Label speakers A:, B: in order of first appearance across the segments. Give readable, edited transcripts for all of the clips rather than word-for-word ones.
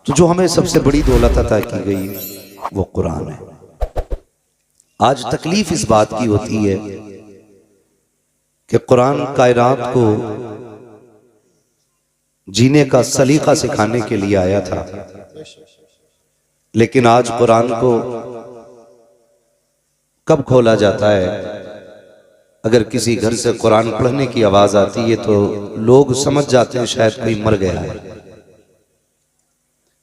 A: तो जो हमें सबसे बड़ी दौलत अता की गई वो कुरान है। आज तकलीफ इस बात की होती है कि कुरान कायनात को जीने का सलीका सिखाने के लिए आया था, लेकिन आज कुरान को कब खोला जाता है, अगर किसी घर से कुरान पढ़ने की आवाज आती है तो लोग समझ जाते हैं शायद कोई मर गया है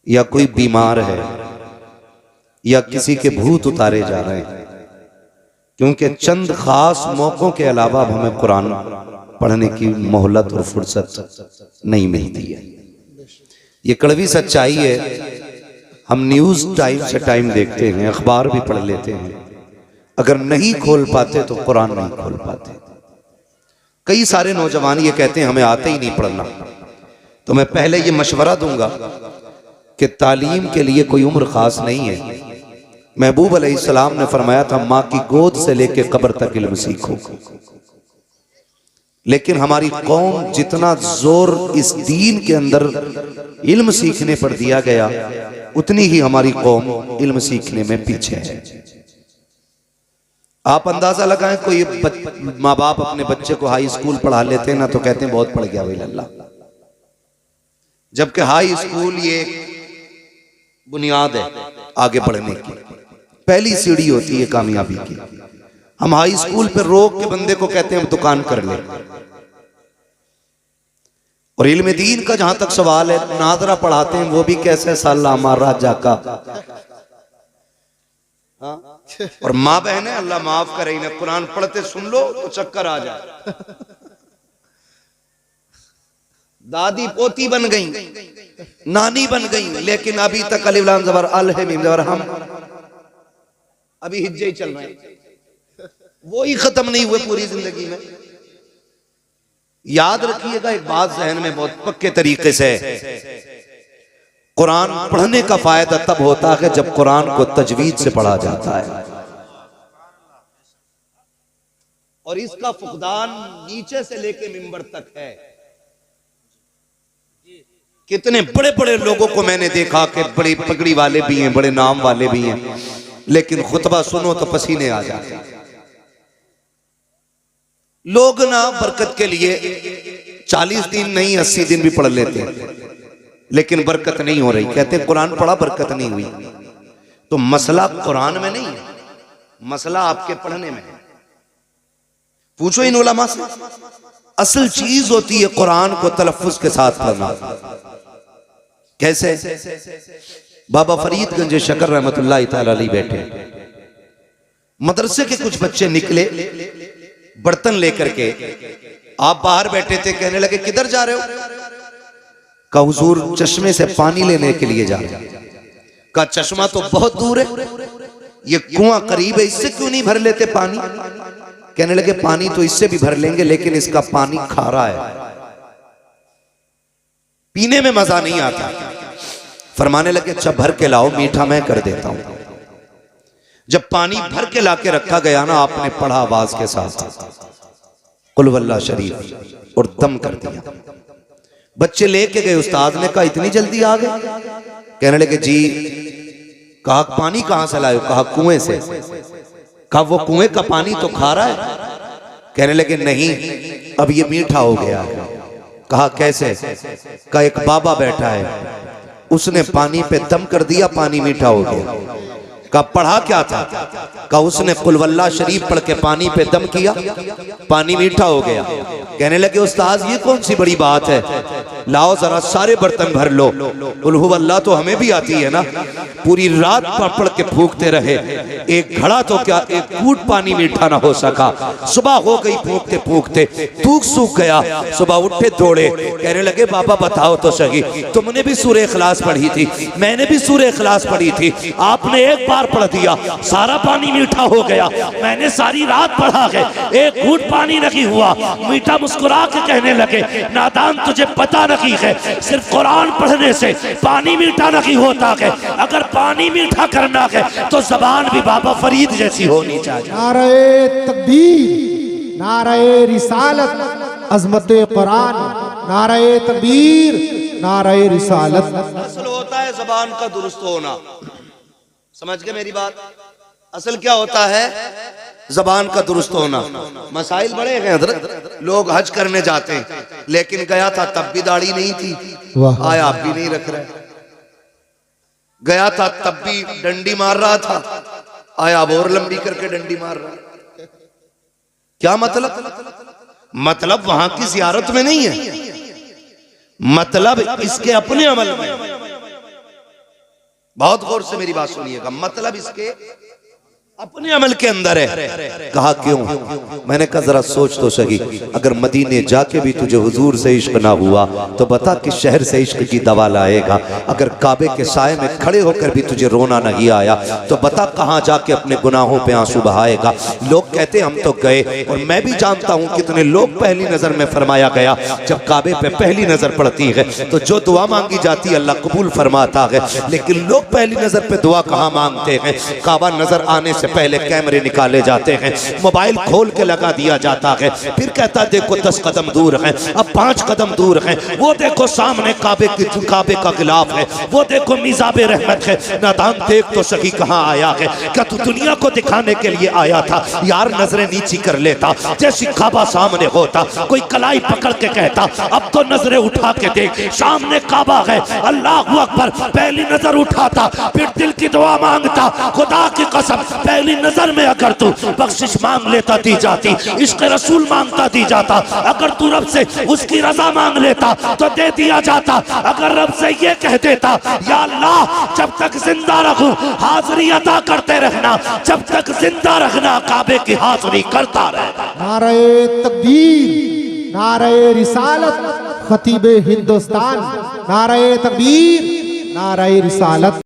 A: या कोई बीमार है या किसी के भूत उतारे जा रहे हैं, क्योंकि चंद खास मौकों के अलावा हमें कुरान पढ़ने की मोहलत और फुर्सत नहीं मिलती है। ये कड़वी सच्चाई है। हम न्यूज टाइम से टाइम देखते हैं, अखबार भी पढ़ लेते हैं, अगर नहीं खोल पाते तो कुरान नहीं खोल पाते। कई सारे नौजवान ये कहते हैं हमें आते ही नहीं पढ़ना। तो मैं पहले ये मशवरा दूंगा कि तालीम के लिए कोई उम्र खास नहीं है। महबूब अलैहिस्सलाम ने फरमाया था माँ की गोद से लेकर कब्र तक इल्म सीखो, लेकिन हमारी कौम जितना जोर इस दीन के अंदर इल्म सीखने पर दिया गया, उतनी ही हमारी कौम इल्म सीखने में पीछे है। आप अंदाजा लगाएं, कोई माँ बाप अपने बच्चे को हाई स्कूल पढ़ा लेते हैं ना तो कहते हैं बहुत पढ़ गया भाई लल्ला, जबकि हाई स्कूल ये बुनियाद है आगे बढ़ने की, पहली सीढ़ी होती है कामयाबी की। हम हाई स्कूल पे रोक के बंदे को कहते हैं हम दुकान कर ले। और इल्म दीन का जहां तक सवाल है, नादरा पढ़ाते हैं वो भी कैसे साला हमारा जाका, और माँ बहन है अल्लाह माफ करे इन्हें कुरान पढ़ते सुन लो तो चक्कर आ जाए। दादी पोती बन गई, नानी बन गई, लेकिन अभी तक अलिफ लाम ज़बर अल है मीम ज़बर हम अभी हिज्जे ही चल रहे हैं, वो ही खत्म नहीं हुए पूरी जिंदगी में। याद रखिएगा एक बात जहन में बहुत पक्के तरीके से, कुरान पढ़ने का फायदा तब होता है जब कुरान को तजवीद से पढ़ा जाता है, और इसका फुकदान नीचे से लेके मिंबर तक है। कितने बड़े बड़े लोगों को मैंने देखा कि बड़ी पगड़ी वाले भी हैं, बड़े नाम वाले भी हैं, लेकिन खुतबा सुनो तो पसीने आ जाते हैं। लोग ना बरकत के लिए 40 दिन नहीं 80 दिन भी पढ़ लेते हैं, लेकिन बरकत नहीं हो रही। कहते हैं कुरान पढ़ा बरकत नहीं हुई। तो मसला कुरान में नहीं है, मसला आपके पढ़ने में है। पूछो इन उलमा से, असल चीज होती है कुरान को तलफ्फुज के साथ पढ़ना। कैसे? बाबा फरीदगंज शकर रहमतुल्लाह तआला अलैह बैठे, मदरसे के कुछ बच्चे निकले बर्तन लेकर के, आप बाहर बैठे थे, कहने लगे किधर जा रहे हो? कहा हुजूर चश्मे से पानी लेने के लिए जा रहे हैं। कहा चश्मा तो बहुत दूर है, ये कुआं करीब है, इससे क्यों नहीं भर लेते पानी? कहने लगे पानी तो इससे भी भर लेंगे, लेकिन इसका पानी खारा है, पीने में मजा नहीं आता। फरमाने लगे अच्छा भर के लाओ, मीठा मैं कर देता हूं। जब पानी भर के लाके रखा गया ना, आपने पढ़ा आवाज के साथ कुल वल्लाह शरीफ और दम कर दिया। बच्चे लेके गए, उस्ताद ने कहा इतनी जल्दी आ गए? कहने लगे जी। कहा पानी कहां से लाए? कहा कुएं से। कहा वो कुएं का पानी तो खारा है? कहने लगे नहीं, अब ये मीठा हो गया है। कहा कैसे? कहा एक बाबा बैठा है, उसने पानी पे दम कर दिया, पानी मीठा हो गया। कहा पढ़ा क्या था? कहा उसने कुल वल्लाह शरीफ पढ़ के पानी पे दम किया, पानी मीठा हो गया। कहने लगे उस्ताद ये कौन सी बड़ी बात है, लाओ जरा सारे बर्तन भर लो। कुल हुवल्लाह तो हमें भी आती है ना, पूरी रात पढ़ के फूकते रहे, एक घड़ा तो क्या एक घूंट पानी मीठा ना हो सका। सुबह हो गई फूकते फूकते, थूक सूख गया, सुबह उठे दौड़े, कहने लगे बाबा बताओ तो सही, तुमने भी सूरह इखलास पढ़ी थी, मैंने भी सूरह इखलास पढ़ी थी, आपने एक बार पढ़ दिया सारा पानी मीठा हो गया, मैंने सारी रात पढ़ा है, एक घूंट पानी नहीं हुआ। मीठा मुस्कुरा के कहने लगे नादान तुझे पता नहीं है, सिर्फ कुरान पढ़ने से पानी मीठा नहीं होता है, अगर पानी मीठा करना है तो जबान भी बाबा फरीद जैसी होनी चाहिए।
B: नारे तकबीर, नारे रिसालत, अज़मत कुरान, नारे तकबीर, नारे रिसालत।
A: असल होता है जबान का दुरुस्त होना। समझ गए मेरी बात? असल क्या होता है? जबान का दुरुस्त होना। मसाइल बड़े हैं हजरत। लोग हज करने जाते हैं, लेकिन गया था तब भी दाढ़ी नहीं थी, आया आप भी नहीं रख रहे। गया था तब भी डंडी मार रहा था, आया अब और लंबी करके डंडी मार रहा है। क्या मतलब वहां की जियारत में नहीं है, मतलब इसके अपने अमल में। बहुत गौर से मेरी बात सुनिएगा, मतलब इसके अपने अमल के अंदर है। कहा क्यों? मैंने कहा जरा सोच तो सही, अगर मदीने जाके भी तुझे हुजूर से इश्क ना हुआ तो बता कि शहर से इश्क की दवा लाएगा। अगर काबे के साए में खड़े होकर भी तुझे रोना नहीं आया तो बता कहां जाके अपने गुनाहों पे आंसू बहाएगा। लोग कहते हम तो गए, और मैं भी जानता हूं कितने लोग पहली नजर में फरमाया गया, जब काबे पे पहली नजर पड़ती है तो जो दुआ मांगी जाती है अल्लाह कबूल फरमाता है। लेकिन लोग पहली नजर पे दुआ कहां मांगते हैं? काबा नजर आने से पहले कैमरे निकाले जाते हैं, मोबाइल खोल के लगा दिया जाता है, फिर कहता देखो 10 कदम दूर है, अब 5 कदम दूर है, वो देखो सामने काबे का गिलाफ है, वो देखो मिजाबे रहमत है। नादान देख तो सही कहां आया है? क्या तू दुनिया को दिखाने के लिए आया था? यार नजरें नीची कर लेता, जैसी काबा सामने होता कोई कलाई पकड़ के कहता अब तो नजरें उठा के देख, सामने काबा है, अल्लाह अकबर। पहली नजर उठाता, फिर दिल की दुआ मांगता, खुदा की कसम पहली नजर में अगर तू बख्शिश मांग लेता दी जाती, इश्क रसूल मांगता दी जाता, अगर तू रब से उसकी रजा मांग लेता तो दे दिया जाता। अगर रब से ये कह देता या अल्लाह जब तक जिंदा रहूं हाजिरी अदा करते रहना, जब तक जिंदा रखना काबे की हाजिरी करता रहना।
B: नारे तकबीर, नारे रिसालत, खतीबे हिंदुस्तान, नारे तकबीर, नारे रिसालत।